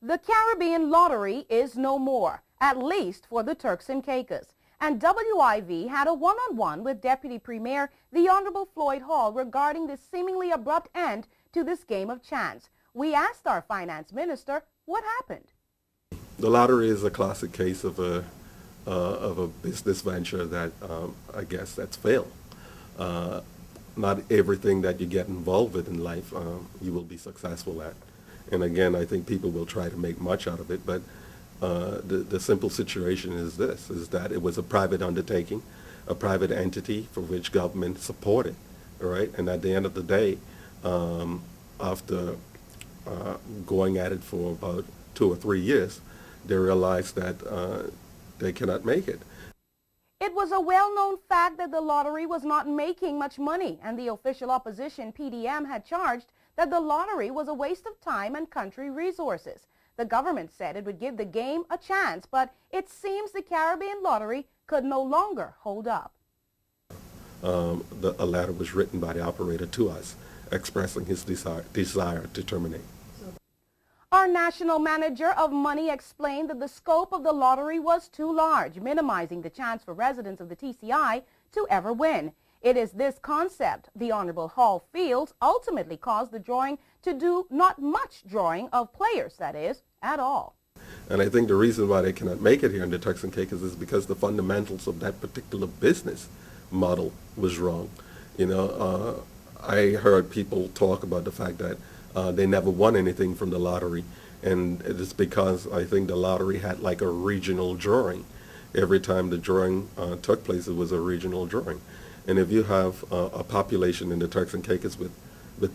The Caribbean Lottery is no more, at least for the Turks and Caicos. And WIV had a one-on-one with Deputy Premier, the Honorable Floyd Hall, regarding this seemingly abrupt end to this game of chance. We asked our finance minister what happened. The lottery is a classic case of a business venture that I guess that's failed. Not everything that you get involved with in life you will be successful at. And again, I think people will try to make much out of it, but the simple situation is this, is that it was a private undertaking, a private entity for which government supported, all right? And at the end of the day, after going at it for about 2 or 3 years, they realized that they cannot make it. It was a well-known fact that the lottery was not making much money, and the official opposition, PDM, had charged that the lottery was a waste of time and country resources. The government said it would give the game a chance, but it seems the Caribbean Lottery could no longer hold up. A letter was written by the operator to us expressing his desire to terminate. Our national manager of money explained that the scope of the lottery was too large, minimizing the chance for residents of the TCI to ever win. It is this concept, the Honorable Hall feels, ultimately caused the drawing to do not much drawing of players, that is, at all. And I think the reason why they cannot make it here in the Turks and Caicos is because the fundamentals of that particular business model was wrong. You know, I heard people talk about the fact that they never won anything from the lottery, and it is because I think the lottery had like a regional drawing. Every time the drawing took place, it was a regional drawing. And if you have a population in the Turks and Caicos with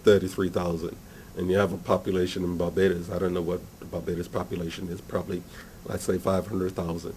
33,000, and you have a population in Barbados, I don't know what the Barbados population is, probably, let's say 500,000,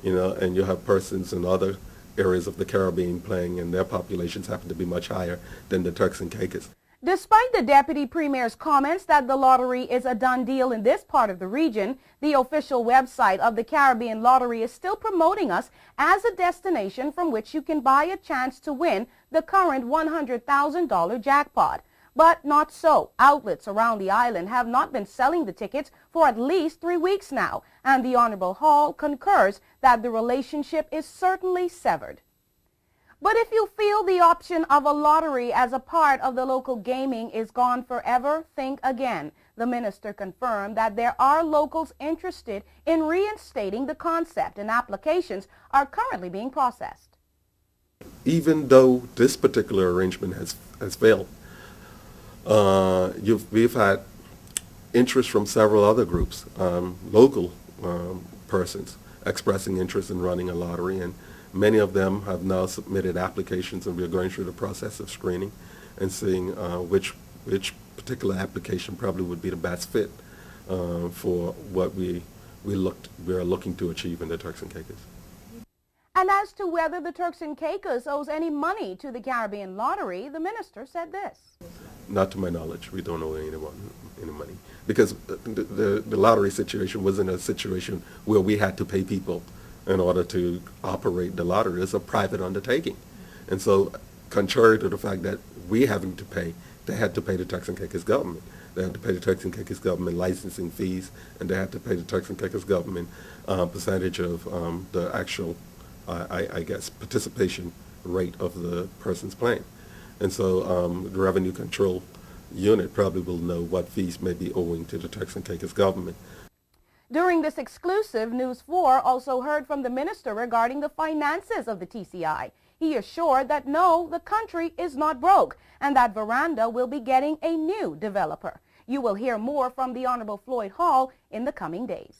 you know, and you have persons in other areas of the Caribbean playing, and their populations happen to be much higher than the Turks and Caicos. Despite the Deputy Premier's comments that the lottery is a done deal in this part of the region, the official website of the Caribbean Lottery is still promoting us as a destination from which you can buy a chance to win the current $100,000 jackpot. But not so. Outlets around the island have not been selling the tickets for at least 3 weeks now, and the Honorable Hall concurs that the relationship is certainly severed. But if you feel the option of a lottery as a part of the local gaming is gone forever, think again. The minister confirmed that there are locals interested in reinstating the concept, and applications are currently being processed. Even though this particular arrangement has failed, we've had interest from several other groups, local persons expressing interest in running a lottery, and many of them have now submitted applications, and we're going through the process of screening and seeing which particular application probably would be the best fit for what we are looking to achieve in the Turks and Caicos. And as to whether the Turks and Caicos owes any money to the Caribbean Lottery, the minister said this. Not to my knowledge. We don't owe anyone any money, because the lottery situation wasn't a situation where we had to pay people in order to operate the lottery. It's a private undertaking. And so, contrary to the fact that we having to pay, they had to pay the Turks and Caicos government. They had to pay the Turks and Caicos government licensing fees, and they had to pay the Turks and Caicos government percentage of the actual, I guess, participation rate of the person's playing. And so the Revenue Control Unit probably will know what fees may be owing to the Turks and Caicos government. During this exclusive, News 4 also heard from the minister regarding the finances of the TCI. He assured that no, the country is not broke, and that Veranda will be getting a new developer. You will hear more from the Honorable Floyd Hall in the coming days.